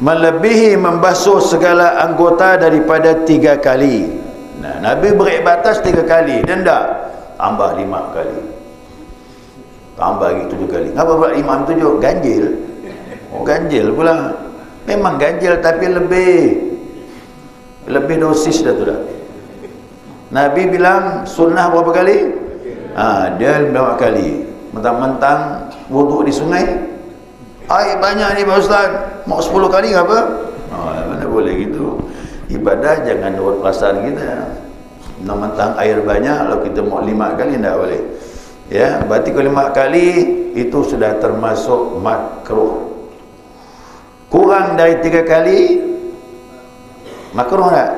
melebihi membasuh segala anggota daripada 3 kali. Nah, Nabi beri batas 3 kali, dan tak tambah 5 kali, tambah lagi 7 kali. Kenapa pula 5 7? Ganjil. Oh, ganjil pula. Memang ganjil, tapi lebih dosis dah tu dah. Nabi bilang sunnah berapa kali? Dia berapa kali. Mentang-mentang wuduk di sungai, air banyak ni Pak Ustaz, mau 10 kali ke apa? Mana boleh gitu. Ibadah jangan nurut perasaan kita. Mentang-mentang air banyak, kalau kita mau 5 kali tak boleh. Ya, berarti kalau 5 kali itu sudah termasuk makruh. Kurang dari 3 kali makruh tak?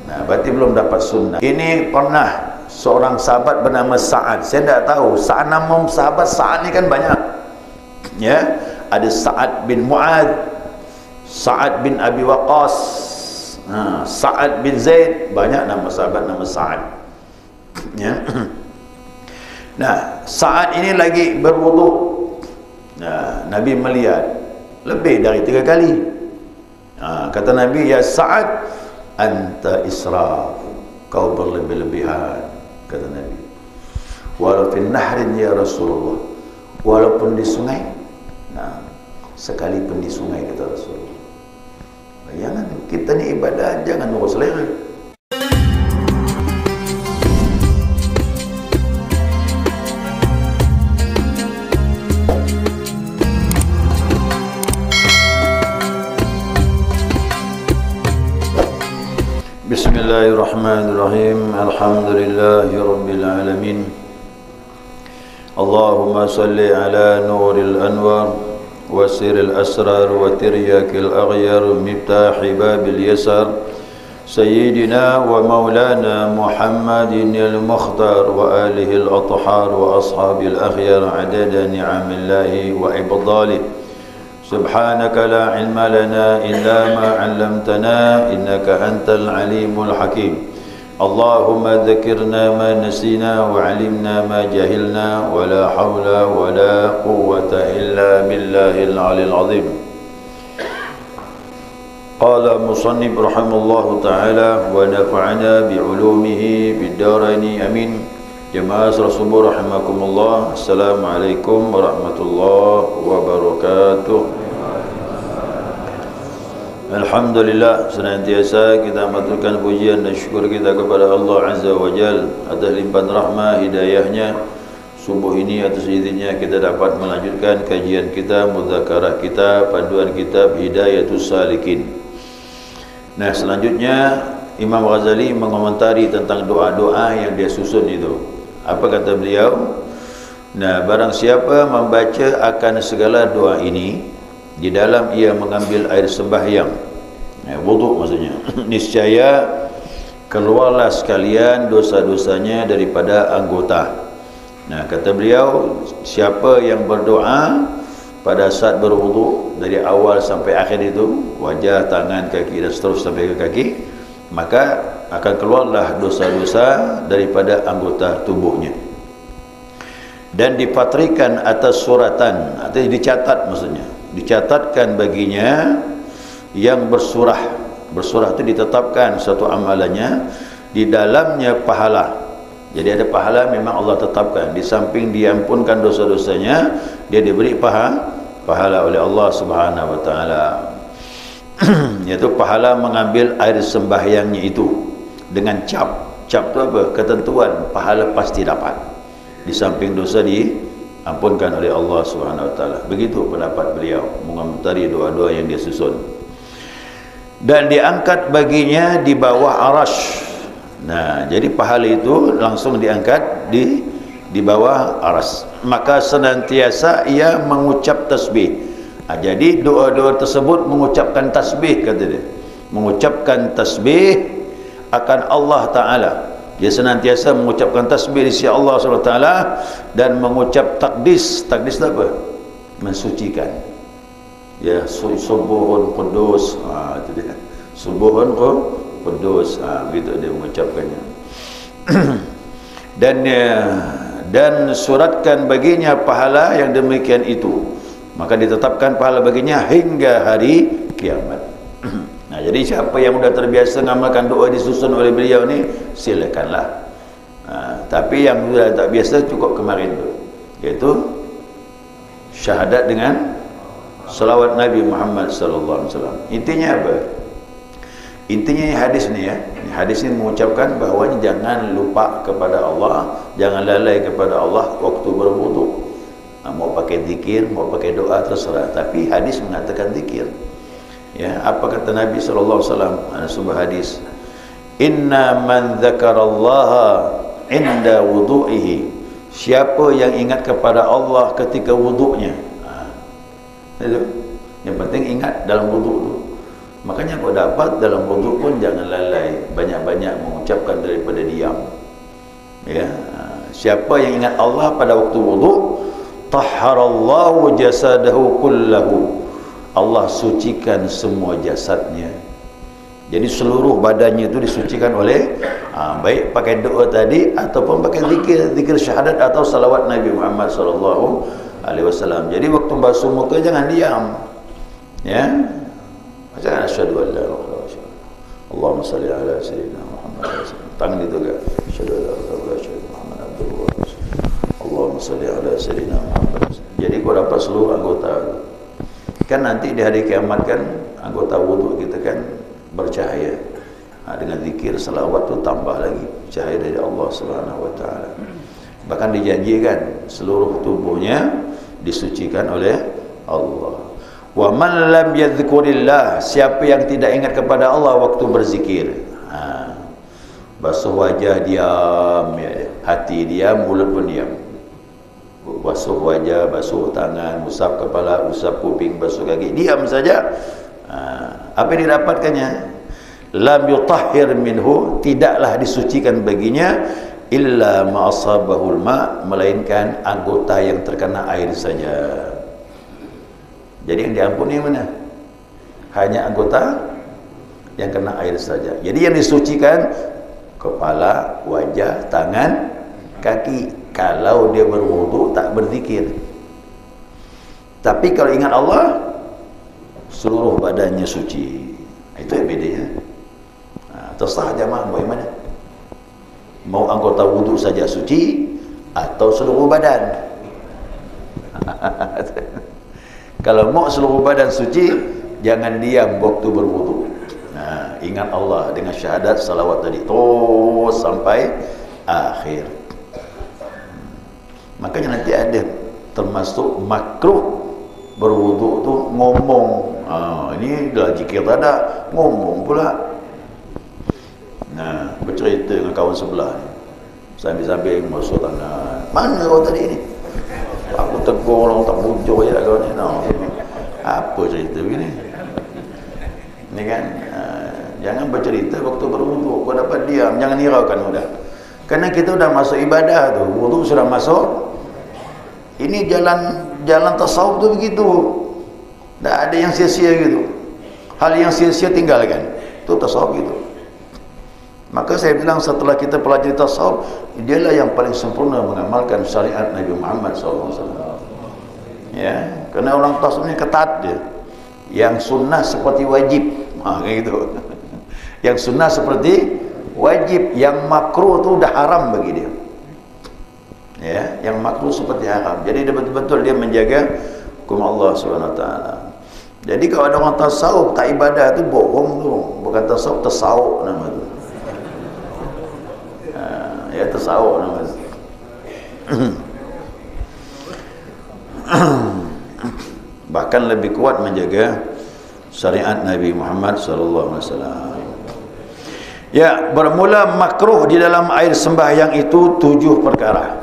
Nah, berarti belum dapat sunnah. Ini pernah seorang sahabat bernama Sa'ad. Saya tak tahu Sa'ad, nama sahabat Sa'ad ni kan banyak. Ya, ada Sa'ad bin Mu'adz, Sa'ad bin Abi Waqqas, Sa'ad bin Zaid, banyak nama sahabat nama Sa'ad. Ya. Nah, Sa'ad ini lagi berwuduk. Nah, Nabi melihat lebih dari 3 kali. Kata Nabi, ya Sa'ad, anta israf, kau berlebih-lebihan, kata Nabi. Walaupun nahrin ya Rasulullah, walaupun di sungai. Nah, sekalipun di sungai, kata Rasulullah. Jangan kita ni ibadah, jangan urus selera. Bismillahirrahmanirrahim. Alhamdulillahi rabbil alamin. Allahumma salli ala nuril anwar wa siril asrar wa tiryakil aghyar miftahi babil yasar sayyidina wa maulana Muhammadin al-mukhtar wa alihi al-athhar wa ashabil akhyar adada ni'amillahi wa ibdalih. سبحانك لا علم لنا إلا ما علمتنا إنك أنت العليم الحكيم. اللهم ذكرنا ما نسينا وعلمنا ما جهلنا ولا حول ولا قوة إلا بالله العلي العظيم. قال مصنف رحمه الله تعالى ونفعنا بعلومه بالدارين أمين. Jemaah Rasulullah rahimakumullah. Assalamualaikum warahmatullahi wabarakatuh. Alhamdulillah, senantiasa kita maturkan pujian dan syukur kita kepada Allah Azza wa Jal atas limpahan rahmah hidayahnya. Subuh ini atas izinnya kita dapat melanjutkan kajian kita, mudzakarah kita, panduan kitab Hidayatus Salikin. Nah, selanjutnya Imam Ghazali mengomentari tentang doa-doa yang dia susun itu. Apa kata beliau? Nah, barang siapa membaca akan segala doa ini, di dalam ia mengambil air sembahyang, wuduk maksudnya, niscaya keluarlah sekalian dosa-dosanya daripada anggota. Nah, kata beliau, siapa yang berdoa pada saat berwuduk dari awal sampai akhir itu, wajah, tangan, kaki dan seterusnya sampai ke kaki, maka akan keluarlah dosa-dosa daripada anggota tubuhnya. Dan dipatrikan atas suratan, artinya dicatat maksudnya, dicatatkan baginya yang bersurah. Bersurah itu ditetapkan satu amalannya, di dalamnya pahala. Jadi ada pahala memang Allah tetapkan. Di samping diampunkan dosa-dosanya, dia diberi pahala oleh Allah Subhanahu wa taala. Yaitu pahala mengambil air sembahyangnya itu dengan cap. Cap itu apa? Ketentuan, pahala pasti dapat. Di samping dosa diampunkan oleh Allah Subhanahu wa taala. Begitu pendapat beliau mengomentari doa-doa yang dia susun. Dan diangkat baginya di bawah arasy. Nah, jadi pahala itu langsung diangkat di bawah arasy. Maka senantiasa ia mengucap tasbih. Jadi doa-doa tersebut mengucapkan tasbih, kata dia. Mengucapkan tasbih akan Allah Ta'ala. Dia senantiasa mengucapkan tasbih di sisi Allah SWT dan mengucap takdis. Takdis itu apa? Mensucikan. Ya, subuhun qudus. Itu dia. Subuhun qudus. Begitu dia mengucapkannya. Dan suratkan baginya pahala yang demikian itu. maka ditetapkan pahala baginya hingga hari kiamat. Nah, jadi siapa yang sudah terbiasa mengamalkan doa disusun oleh beliau ni, silakanlah. Tapi yang sudah tak biasa cukup kemarin tu, iaitu syahadat dengan salawat Nabi Muhammad sallallahu alaihi wasallam. Intinya apa? Intinya hadis ni ya. Hadis ni mengucapkan bahawa jangan lupa kepada Allah, jangan lalai kepada Allah waktu berwudu. Mau pakai zikir, mau pakai doa terserah, tapi hadis mengatakan zikir. Ya, apa kata Nabi sallallahu alaihi wasallam? Ada sebuah hadis. Inna man dzakarallaha inda wudu'ihi. Siapa yang ingat kepada Allah ketika wudunya. Itu. Yang penting ingat dalam wudu tu. Makanya kau dapat dalam wudu pun jangan lalai, banyak-banyak mengucapkan daripada diam. Ya. Siapa yang ingat Allah pada waktu wudu, tahharallahu jasadahu kullahu. Allah sucikan semua jasadnya. Jadi seluruh badannya itu disucikan oleh baik pakai doa tadi ataupun pakai zikir syahadat atau salawat Nabi Muhammad sallallahu alaihi wasallam. Jadi waktu basuh muka jangan diam. Ya. Jangan asyhadu an la ilaha illallah. Allahumma shalli ala sayyidina Muhammad. Tangan itu enggak. Asyhadu an la ilaha illallah Muhammad abduhu wa rasuluh. Allahumma shalli ala sayyidina Muhammad. Jadi kau dapat seluruh anggota. Kan nanti di hari kiamat kan anggota wudu kita kan bercahaya. Dengan zikir salawat tu tambah lagi cahaya dari Allah Subhanahu wa taala. Bahkan dijanjikan seluruh tubuhnya disucikan oleh Allah. Wa man lam yadhkurillah, siapa yang tidak ingat kepada Allah waktu berzikir. Basuh wajah diam, ya. Hati diam, mulut pun diam. Basuh wajah, basuh tangan, usap kepala, usap kuping, basuh kaki, diam saja. Apa yang didapatkannya? Lam yutahhir minhu, tidaklah disucikan baginya illa ma asabahul ma, melainkan anggota yang terkena air saja. Jadi yang diampuni mana? Hanya anggota yang kena air saja. Jadi yang disucikan kepala, wajah, tangan, kaki. Kalau dia berwudu tak berzikir. Tapi kalau ingat Allah, seluruh badannya suci. Itu yang bedanya. Terserah jemaah mau yang mana. Mau anggota wudu saja suci atau seluruh badan. Kalau mau seluruh badan suci, jangan diam waktu berwudu. Ingat Allah dengan syahadat salawat tadi terus sampai akhir. Makanya nanti ada termasuk makruh berwudu tu ngomong. Ini dah zikir tak ada, ngomong pula. Bercerita dengan kawan sebelah ni, sambil-sambil masuk tangan. Mana kau tadi ni? Aku tegur orang tak bujur je kau ni. Apa cerita begini? Ni kan, jangan bercerita waktu berwudu. Kau dapat diam, jangan hiraukan sudah. Kerana kita sudah masuk ibadah tu, wudu sudah masuk. Ini jalan tasawuf tu begitu. Tak ada yang sia-sia gitu. Hal yang sia-sia tinggalkan. Itu tasawuf gitu. Maka saya bilang setelah kita pelajari tasawuf, dialah yang paling sempurna mengamalkan syariat Nabi Muhammad SAW. Ya, kerana orang tasawuf ni ketat dia. Yang sunnah seperti wajib, kayak gitu. Yang sunnah seperti wajib, yang makruh tu dah haram bagi dia. Ya, yang makruh seperti haram. Jadi dia betul-betul dia menjaga hukum Allah SWT. Jadi kalau ada orang tasawuf tak ibadah tu bohong tu. Bukan tasawuf, tasawuf nama tu. Ya, tasawuf nama tu. Bahkan lebih kuat menjaga syariat Nabi Muhammad sallallahu alaihi wasallam. Ya, bermula makruh di dalam air sembahyang itu 7 perkara.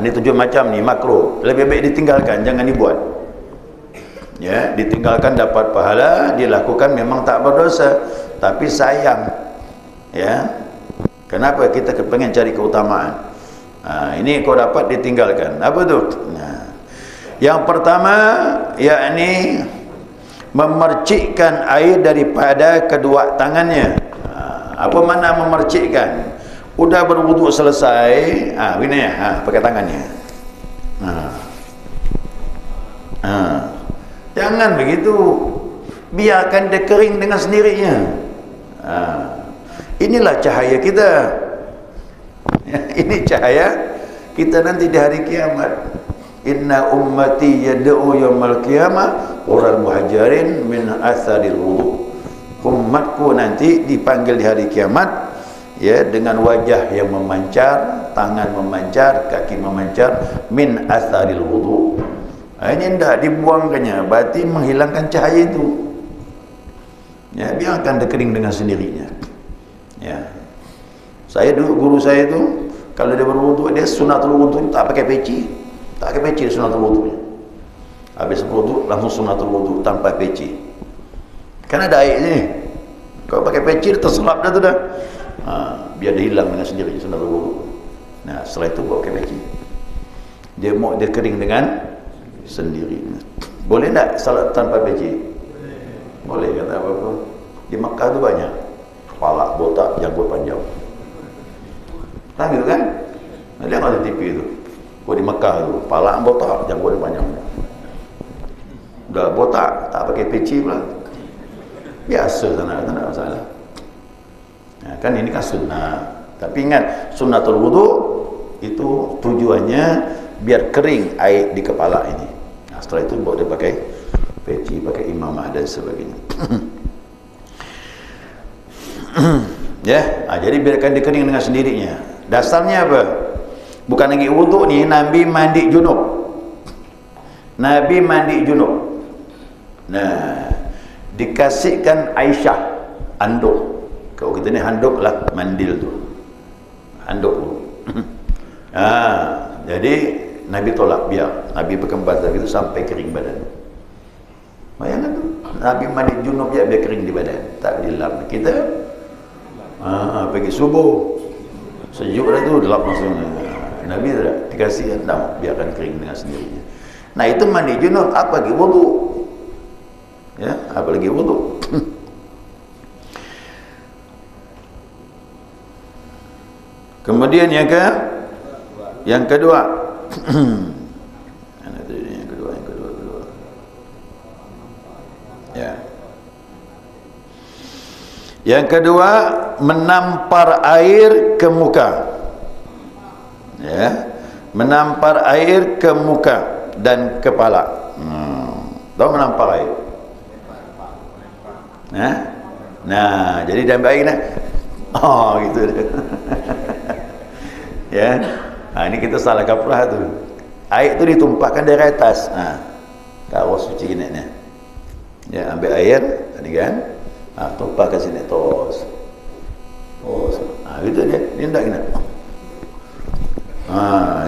Ini 7 macam ni makruh. Lebih baik ditinggalkan, jangan dibuat. Ya, ditinggalkan dapat pahala, dilakukan memang tak berdosa, tapi sayang. Ya. Kenapa kita pengen cari keutamaan? Ini kau dapat ditinggalkan. Apa tu? Yang pertama, yakni memercikkan air daripada kedua tangannya. Apa makna memercikkan? Udah berwudu selesai, begini ya, pakai tangannya. Jangan begitu. Biarkan dia kering dengan sendirinya. Inilah cahaya kita. Ini cahaya kita nanti di hari kiamat. Inna ummati yad'u yawmal qiyamah ural muhajirin min atharil wudu. Umatku nanti dipanggil di hari kiamat, ya, dengan wajah yang memancar, tangan memancar, kaki memancar, min atharil wudu. Ini tidak dibuangkannya, berarti menghilangkan cahaya itu. Ya, biarkan dia kering dengan sendirinya. Ya. Saya dulu, guru saya itu kalau dia berwudu, dia sunatul wudu tak pakai peci. Tak pakai peci sunatul wudunya. Habis wudu langsung sunatul wudu tanpa peci. Kan ada air ni. Kalau pakai peci terselap dah tu dah. Biar dia hilang dengan sendirinya sunatul wudu. Nah, setelah itu bawa pakai peci. Dia mau dia kering dengan sendirinya. Boleh tak salat tanpa peci? Boleh, kata apa-apa. Di Makkah tu banyak kepala botak, janggut panjang. Tahu gitu kan? Dia ada TV tu. Gua di Makkah tu, kepala botak, janggut panjang. Udah botak, tak pakai peci pula. Biasa sana, tak ada masalah. Nah, kan ini kan sunnah. Tapi ingat, sunnatul wudu itu tujuannya biar kering air di kepala ini. Nah, setelah itu baru dia pakai peci, pakai imamah dan sebagainya. Ya, jadi biarkan dia kering dengan sendirinya. Dasarnya apa? Bukan lagi wudu ni, Nabi mandi junub. Nabi mandi junub. Nah, dikasihkan Aisyah handuk. Kalau kita ni handuk lah, mandil tu. Handuk tu. Jadi Nabi tolak, biar Nabi berkembar tadi itu sampai kering badan. Bayangkan tu, Nabi mandi junub biar kering di badan, tak dilap. Kita pergi subuh sejuk dah tu, dilap langsung. Nabi tak dikasih handuk, biarkan kering dengan sendirinya. Nah, itu mandi junub, apa lagi wudu? Ya, apa lagi wudu? Kemudian yang kedua. Yang kedua. Ya. Yang kedua, menampar air ke muka. Ya. Menampar air ke muka dan kepala. Tahu menampar air? Nah, jadi dia ambil air nak. Oh, gitu dia. Ya. Ini kita salah kaprah tu. Air tu ditumpahkan dari atas. Kau suci gini ni. Ya, ambil air tadi kan. Tumpahkan sini terus. Terus. Itu dia. Dia tak gini.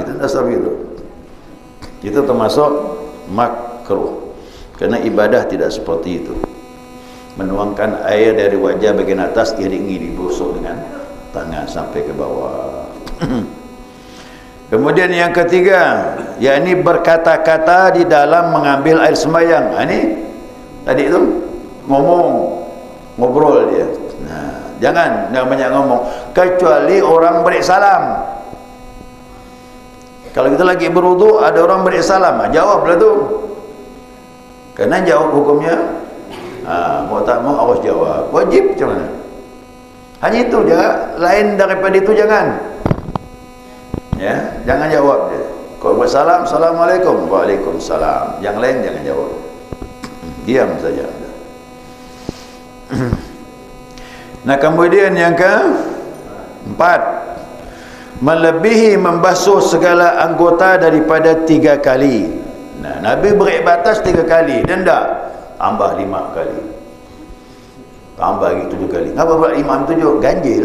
Itu dasar itu. Itu termasuk makruh. Kerana ibadah tidak seperti itu. Menuangkan air dari wajah bagian atas iringi dibusuk dengan tangan sampai ke bawah. Kemudian yang ketiga, yakni berkata-kata di dalam mengambil air sembahyang. Ini tadi itu ngobrol dia. Nah, jangan banyak ngomong kecuali orang beri salam. Kalau kita lagi berwudu ada orang beri salam, jawablah tu. Karena jawab hukumnya mau tak mau awas jawab. Wajib macam mana? Hanya itu je, lain daripada itu jangan. Ya, jangan jawab dia. Kalau buat salam, assalamualaikum, waalaikumsalam. Yang lain jangan jawab. Diam saja. Nah, kemudian yang keempat, melebihi membasuh segala anggota daripada 3 kali. Nah, Nabi beri batas 3 kali, denda tambah 5 kali. Tambah lagi 7 kali. Kenapa pula 5 7? Ganjil.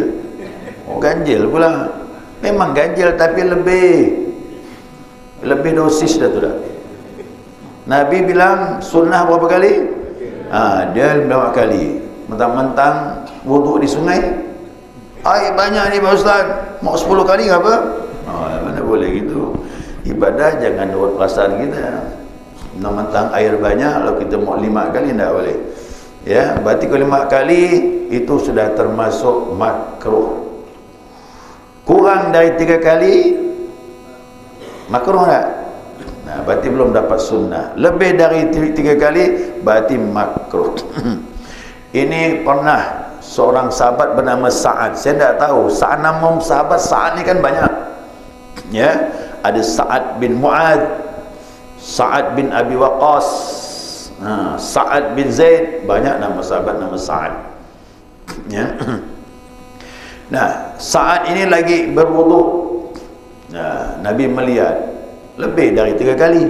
Oh, ganjil pula. Memang ganjil tapi lebih dosis dah tu dah. Nabi bilang sunnah berapa kali? Dia berapa kali? Mentang-mentang wuduk di sungai, air banyak ni Pak Ustaz, mau 10 kali ke apa? Mana boleh gitu. Ibadah jangan buat perasaan kita. Mentang-mentang air banyak, kalau kita mau 5 kali tak boleh. Ya, berarti kalau 5 kali itu sudah termasuk makruh. Kurang dari 3 kali makruh tak? Nah, berarti belum dapat sunnah. Lebih dari 3 kali berarti makruh. Ini pernah seorang sahabat bernama Sa'ad. Saya tidak tahu nama sahabat Sa'ad ni kan banyak. Ya, ada Sa'ad bin Mu'adz, Sa'ad bin Abi Waqqas, Sa'ad bin Zaid, banyak nama sahabat nama Sa'ad. Ya. Nah, Sa'ad ini lagi berwuduk. Nah, Nabi melihat lebih dari 3 kali.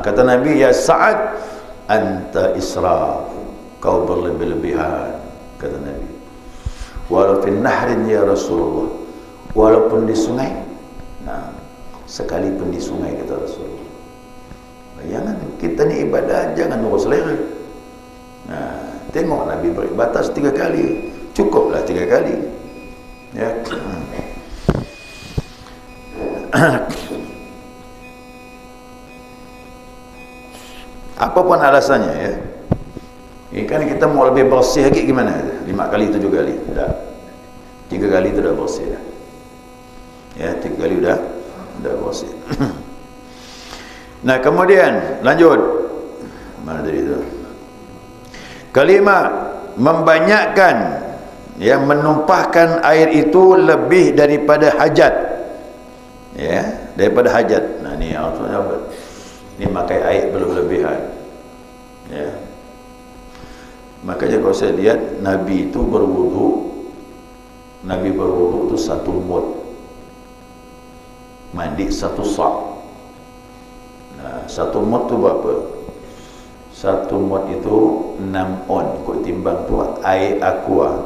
Kata Nabi, ya Sa'ad, anta israf, kau berlebih-lebihan, kata Nabi. Walaupun nahrin ya Rasulullah, walaupun di sungai. Nah, sekalipun di sungai, kata Rasulullah. Jangan kita ni ibadah, jangan urus selera. Nah, tengok Nabi beri batas 3 kali, cukuplah 3 kali. Ya. Apapun alasannya, ya. Ini kan kita mau lebih bersih lagi gimana? 5 kali 7 kali, dah. 3 kali itu dah bersih dah. Ya, 3 kali dah bersih. Nah, kemudian lanjut. Mana tadi itu? Kelima, membanyakkan, yang menumpahkan air itu lebih daripada hajat. Ya, daripada hajat. Nah, ni maksudnya apa? Ni makai air berlebihan. Ya. Makanya kalau saya lihat Nabi itu berwudu, Nabi berwudu itu 1 mud, mandi 1 sa'. Nah, 1 mud tu berapa? 1 mud itu 6 on. Kau timbang tu air aqua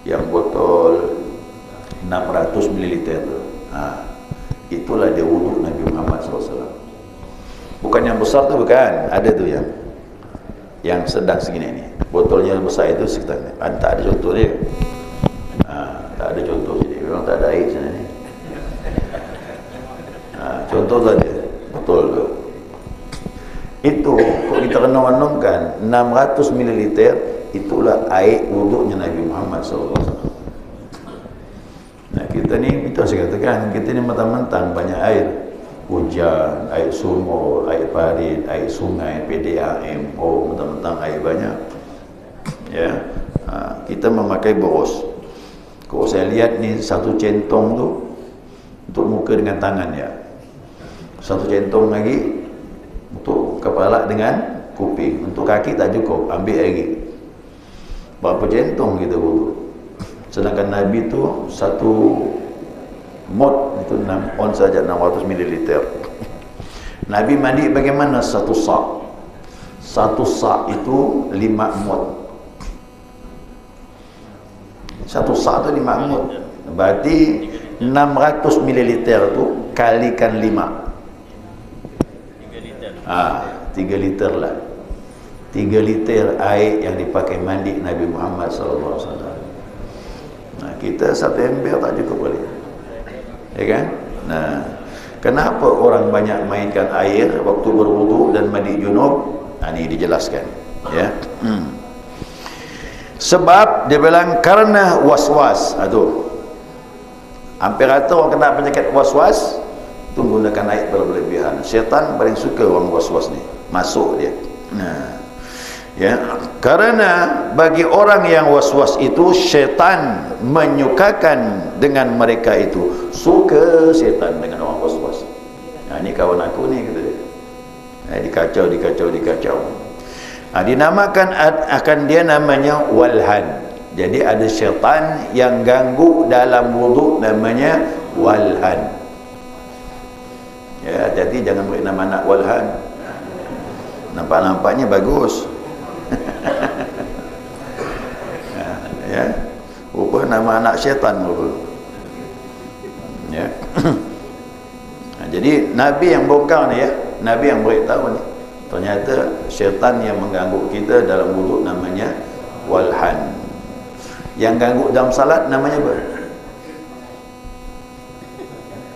yang botol 600 ml tu. Itulah dia wudu Nabi Muhammad SAW. Bukan yang besar tu, bukan. Ada tu yang sedang segini ni. Botolnya besar itu sekitar ni. Tak ada contoh dia. Tak ada contoh jadi. Memang tak ada air sana ni. Contoh saja. Betul tu. Itu kalau kita renung-renungkan 600 ml itulah air wuduknya Nabi Muhammad SAW. Nah, kita ni, itu saya katakan, kita ni mentang-mentang banyak air. Hujan, air sumur, air parit, air sungai, PDAM. Oh, mentang-mentang air banyak. Ya, kita memakai boros. Kalau saya lihat ni 1 centong tu untuk muka dengan tangan, ya. 1 centong lagi untuk kepala dengan kuping. Untuk kaki tak cukup, ambil lagi. Berapa centong kita wudu? Sedangkan Nabi tu 1 mud itu 6 on saja, 600 ml. Nabi mandi bagaimana? 1 sa'. 1 sa' itu 5 mud. 1 sa' tu 5 mud. Berarti 600 ml tu kalikan 5. 3 liter lah. 3 liter air yang dipakai mandi Nabi Muhammad SAW. Nah, kita 1 ember tak cukup boleh. Ya kan? Nah, kenapa orang banyak mainkan air waktu berwudu dan mandi junub? Ini dijelaskan, ya. Sebab dia bilang karena waswas. Aduh. Hampir rata orang kena penyakit waswas tu menggunakan air berlebihan. Syaitan paling suka orang waswas ni. Masuk dia. Nah, ya, karena bagi orang yang waswas itu syaitan menyukakan dengan mereka itu. Suka syaitan dengan orang waswas. Nah, ini kawan aku ni, kata dia. Dikacau. Dinamakan akan dia namanya walhan. Jadi ada syaitan yang ganggu dalam wuduk, namanya walhan. Ya, jadi jangan beri nama anak walhan. Nampak-nampaknya bagus. Ya, rupa nama anak syaitan rupa. Ya. Jadi Nabi yang bongkar ni, ya, Nabi yang beritahu ni, ternyata syaitan yang mengganggu kita dalam wuduk namanya walhan. Yang ganggu dalam salat namanya apa?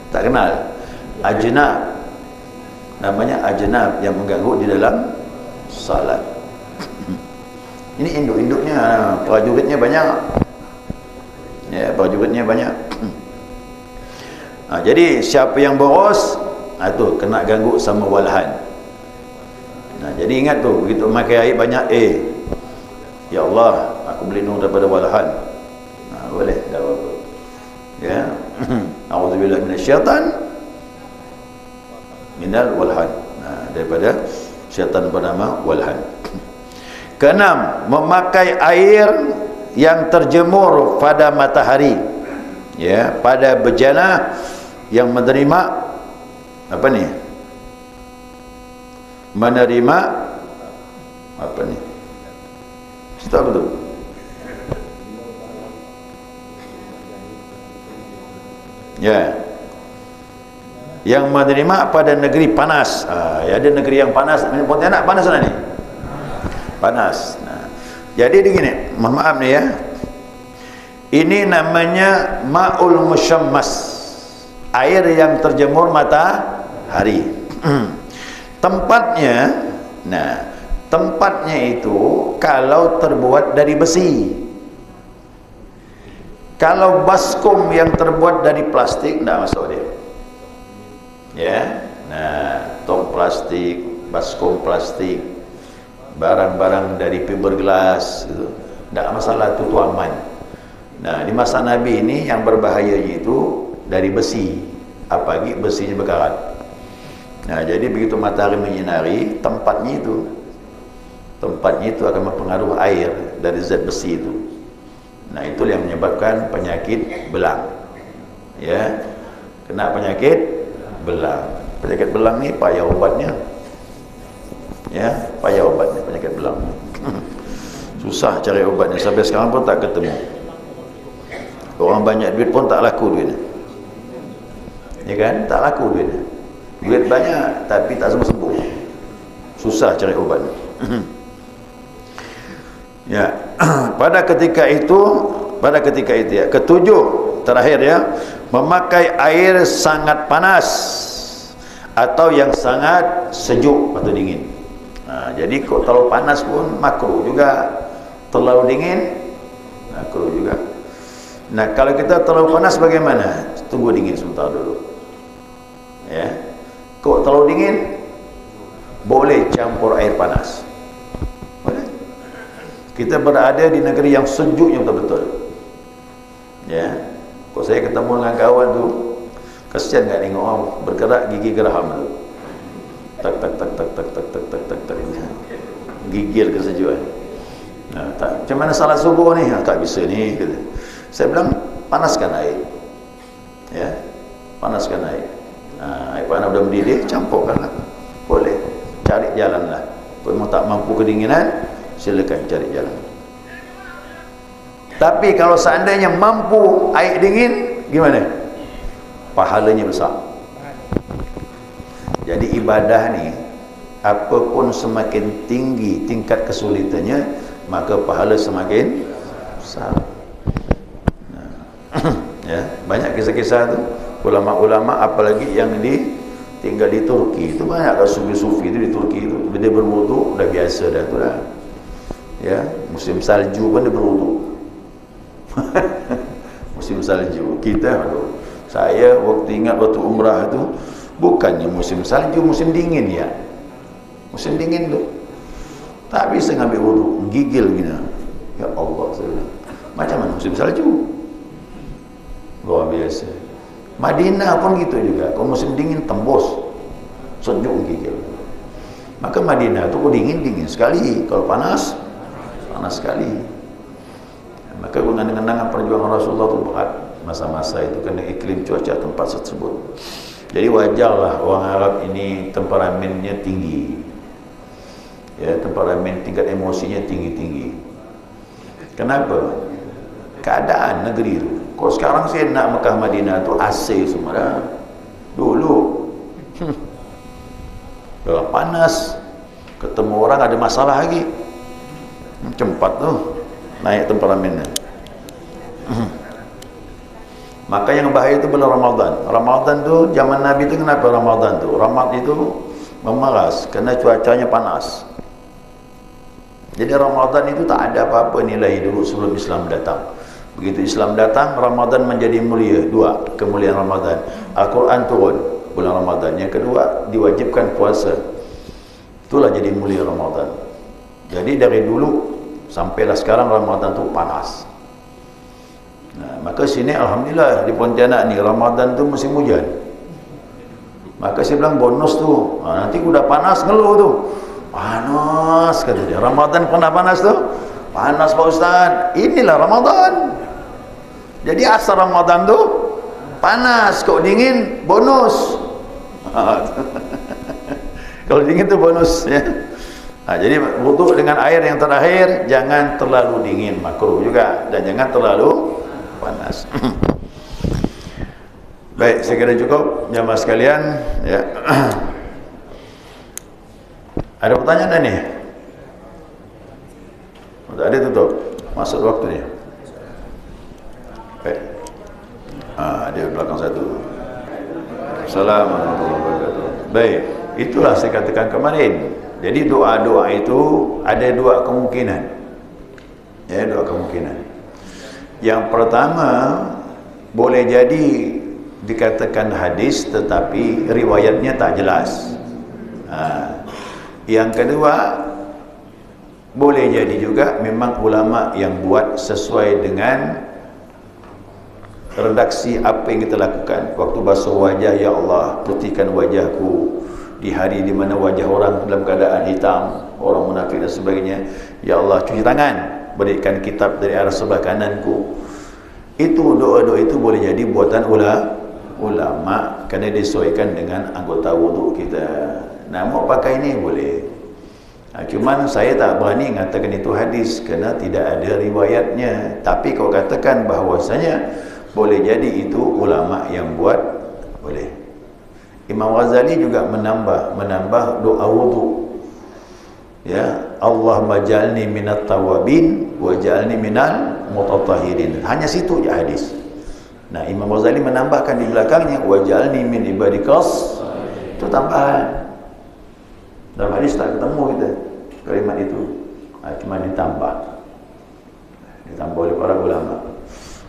Tak kenal? Ajnab. Namanya ajnab, yang mengganggu di dalam salat. Ini induk-induknya, prajuritnya banyak. Ya, prajuritnya banyak. Jadi siapa yang boros, tu kena ganggu sama walhan. Jadi ingat tu, begitu makan air banyak, ya Allah, aku berlindung daripada walhan. Boleh, tak apa-apa. Ya. A'udzubillahi minasyaitan minal walhan. Daripada syaitan bernama walhan. Keenam, memakai air yang terjemur pada matahari. Ya, pada bejana yang menerima apa ni? Menerima apa ni? Stop betul. Ya. Yang menerima pada negeri panas. Ada negeri yang panas. Pontianak panas sana ni? Panas. Jadi begini, mohon maaf ni ya. Ini namanya ma'ul musyammas. Air yang terjemur matahari. Tempatnya, tempatnya itu kalau terbuat dari besi. Kalau baskom yang terbuat dari plastik, tidak masuk dia. Ya, tong plastik, baskom plastik, barang-barang dari fiberglass, gitu. Tidak masalah, itu aman. Di masa Nabi ini yang berbahayanya itu dari besi, apalagi besinya berkarat. Jadi begitu matahari menyinari tempatnya itu akan mempengaruhi air dari zat besi itu. Itu yang menyebabkan penyakit belang. Ya, kena penyakit belang. Penyakit belang ni payah obatnya. Ya, payah obatnya penyakit belang. Susah cari obatnya, sampai sekarang pun tak ketemu. Orang banyak duit pun tak laku duitnya. Ya kan? Tak laku duitnya. Duit banyak tapi tak sembuh-sembuh. Susah cari obatnya. Ya, pada ketika itu ya, ketujuh terakhir ya, memakai air sangat panas atau yang sangat sejuk atau dingin. Jadi kok terlalu panas pun makruh juga, terlalu dingin makruh juga. Kalau kita terlalu panas bagaimana? Tunggu dingin sebentar dulu. Ya. Kok terlalu dingin? Boleh campur air panas. Boleh. Kita berada di negeri yang sejuknya betul-betul. Ya. Kok saya ketemu dengan kawan tu, kesian enggak tengok orang bergerak gigi geraham tu. Tak tak tak tak tak tak tak tak tak tak. Gigil kesejukan. Tak. Macam mana salat subuh ni? Tak bisa ni kata. Saya bilang panaskan air. Ya. Panaskan air. Air panas sudah mendidih, campurkanlah. Boleh. Cari jalanlah. Kalau tak mampu kedinginan, silakan cari jalan. Tapi kalau seandainya mampu air dingin, gimana? Pahalanya besar. Jadi ibadah ni, apapun semakin tinggi tingkat kesulitannya, maka pahala semakin besar. Ya, banyak kisah-kisah tu ulama-ulama, apalagi yang tinggal di Turki itu banyak kan, sufi-sufi itu di Turki itu dia berwudu dah biasa dah tu dah. Ya, musim salju pun dia berwudu. Musim salju kita, saya ingat waktu umrah itu bukannya musim salju, musim dingin ya. Musim dingin tu tak bisa ngambil wudu, gigil gini. Ya Allah, saya bilang, macam mana musim salju? Luar biasa. Madinah pun gitu juga. Kalau musim dingin tembus, sejuk gigil. Maka Madinah tu dingin sekali. Kalau panas sekali. Maka kenangan perjuangan Rasulullah itu berat masa-masa itu, kerana iklim cuaca tempat tersebut. Jadi wajarlah orang Arab ini temperamennya tinggi. Ya, temperamen, tingkat emosinya tinggi-tinggi. Kenapa? Keadaan negeri itu. Kalau sekarang saya nak Mekah Madinah tu AC semua dah. Dulu kalau panas, ketemu orang ada masalah lagi, cepat tu naik temperamennya. Maka yang bahaya itu bulan Ramadan. Ramadan tu zaman Nabi tu, kenapa Ramadan tu? Ramadan itu memaras kerana cuacanya panas. Jadi Ramadan itu tak ada apa-apa nilai dulu sebelum Islam datang. Begitu Islam datang, Ramadan menjadi mulia. Dua kemuliaan Ramadan. Al-Quran turun. bulan Ramadan. Yang kedua, diwajibkan puasa. Itulah jadi mulia Ramadan. Jadi dari dulu sampailah sekarang Ramadan tu panas. Nah, maka sini alhamdulillah di Pontianak ni Ramadan tu musim hujan. Maka saya bilang bonus tu, nanti udah panas ngeluh tu. Panas kata dia. Ramadan pernah panas tu? Panas Pak Ustaz. Inilah Ramadan. Jadi asal Ramadan tu panas, kok dingin bonus. Kalau dingin tu bonus ya. Jadi wudu dengan air yang terakhir, jangan terlalu dingin, makruh juga, dan jangan terlalu panas. Baik, saya kira cukup jamaah sekalian ya. Ada pertanyaan dah ni? Tak ada, tutup. Masuk waktu ni. Baik. Dia belakang satu. Assalamualaikum warahmatullahi wabarakatuh. Baik, itulah saya katakan kemarin. Jadi doa-doa itu ada dua kemungkinan. Ya, dua kemungkinan. Yang pertama, boleh jadi dikatakan hadis tetapi riwayatnya tak jelas. Yang kedua, boleh jadi juga memang ulama yang buat sesuai dengan redaksi apa yang kita lakukan. Waktu basuh wajah, ya Allah putihkan wajahku di hari di mana wajah orang dalam keadaan hitam, orang munafik dan sebagainya. Ya Allah cuci tangan, berikan kitab dari arah sebelah kananku. Itu doa-doa itu boleh jadi buatan ulama kerana disesuaikan dengan anggota wuduk kita. Nah, mau pakai ini boleh. Cuman saya tak berani mengatakan itu hadis kerana tidak ada riwayatnya. Tapi kau katakan bahawasanya boleh jadi itu ulama yang buat, boleh. Imam Ghazali juga menambah doa wudu. Ya, Allahumma jalni minat tawabin wa jalni minal mutatahhirin. Hanya situ je hadis. Nah, Imam Ghazali menambahkan di belakangnya wa jalni min ibadikas. Itu tambahan. Dalam hadis tak ketemu kita kalimat itu. Cuma ditambah oleh para ulama.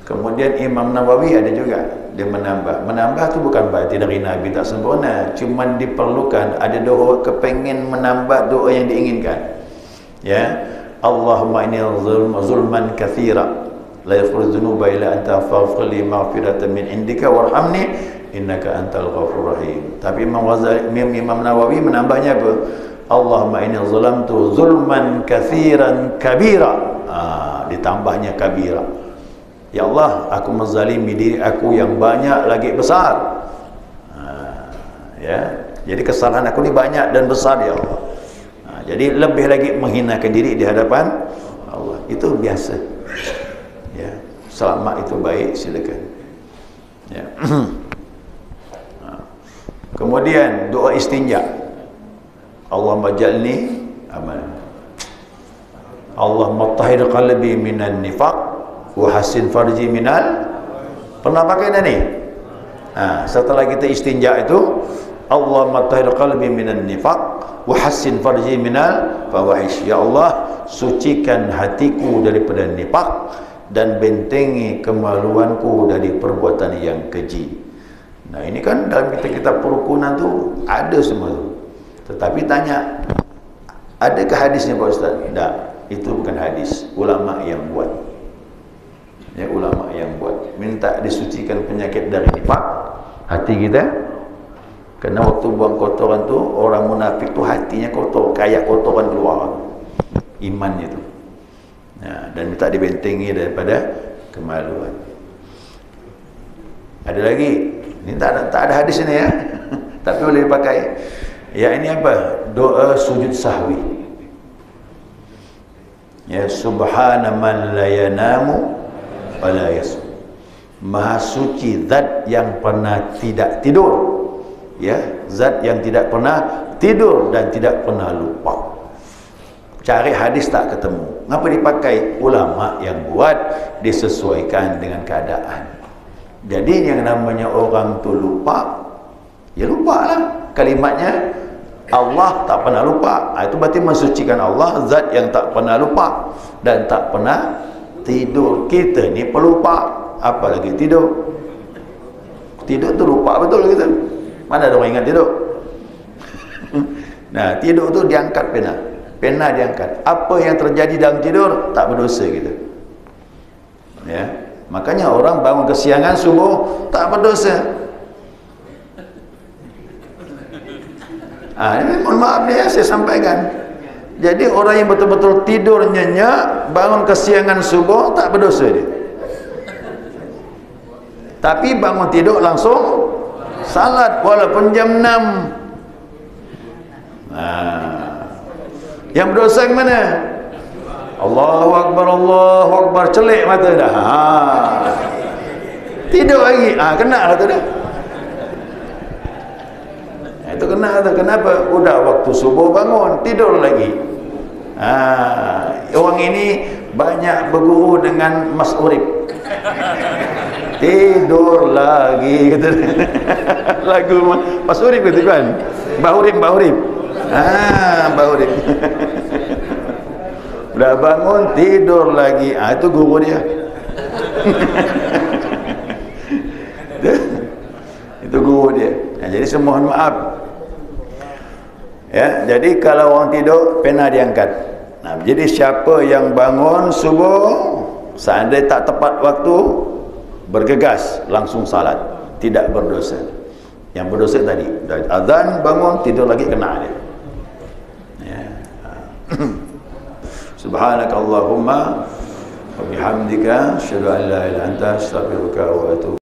Kemudian Imam Nawawi ada juga, dia menambah tu bukan berarti dari Nabi tak sempurna, cuma diperlukan ada doa, kepengen menambah doa yang diinginkan. Ya, Allahumma inni zulman katsira la yaghfiru dzunuba illa anta faghfir li maghfiratan min indika warhamni innaka antal ghafurur rahim. Tapi Imam Nawawi menambahnya apa? Allahumma inni zalamtu zulman katsiran kabira. Ditambahnya kabira. Ya Allah, aku menzalimi diri aku yang banyak lagi besar. Ya, jadi kesalahan aku ni banyak dan besar ya Allah. Jadi lebih lagi menghinakan diri di hadapan Allah. Itu biasa. Ya, selama itu baik silakan. Ya. Kemudian doa istinja. Allahumma jalni aman. Allahumma tahhir qalbi minan nifaq wa hasin farji minal. Pernah pakai dah ni? Setelah kita istinja itu, Allahumma tahhir qalbi minan nifaq wa hasin farji minal fawahish. Ya Allah, sucikan hatiku daripada nifaq dan bentengi kemaluanku dari perbuatan yang keji. Nah, ini kan dalam kitab perukunan tu ada semua tu. Tetapi tanya, adakah hadisnya Pak Ustaz? Tak, itu bukan hadis, ulama yang buat. Ya, ulama yang buat. Minta disucikan penyakit dari nifaq hati kita. Kerana waktu buang kotoran tu, orang munafik tu hatinya kotor, kayak kotoran keluar imannya tu. Ya, dan minta dibentengi daripada kemaluan. Ada lagi, ini tak ada hadis ini ya. Tapi boleh dipakai. Ya, ini apa? Doa sujud sahwi. Ya, subhana man la yanamu wa la yasum. Maha suci zat yang pernah tidak tidur. Ya, zat yang tidak pernah tidur dan tidak pernah lupa. Cari hadis tak ketemu. Ngapa dipakai? Ulama yang buat disesuaikan dengan keadaan. Jadi yang namanya orang tu lupa, ya lupalah kalimatnya. Allah tak pernah lupa. Itu berarti mensucikan Allah, zat yang tak pernah lupa dan tak pernah tidur. Kita ni pelupa, apalagi tidur. Tidur tu lupa betul kita. Mana ada orang ingat tidur? Nah, tidur tu diangkat pena. Pena diangkat. Apa yang terjadi dalam tidur tak berdosa kita. Ya. Makanya orang bangun kesiangan subuh tak berdosa. Ini mohon maaf ni saya sampaikan. Jadi orang yang betul-betul tidur nyenyak, bangun kesiangan subuh tak berdosa dia. Tapi bangun tidur langsung salat walaupun jam 6. Yang berdosa ke mana? Allahu Akbar, celik mata dah. Tidur lagi. Kena lah tu dah. Itu kena tu. Kenapa? Udah waktu subuh bangun, tidur lagi. Orang ini banyak berguru dengan Mas Urip. Tidur lagi kata. Lagu Mas Urip kata kan. Mbah Urip. Mbah Urip. Udah bangun tidur lagi. Itu guru dia. Itu guru dia. Jadi saya mohon maaf. Ya, jadi kalau orang tidur pena diangkat. Jadi siapa yang bangun subuh seandainya tak tepat waktu bergegas langsung salat, tidak berdosa. Yang berdosa tadi azan bangun tidur lagi kena dia. Ya. Subhanakallahumma wa bihamdika asyhadu an la ilaha illa anta astaghfiruka wa atubu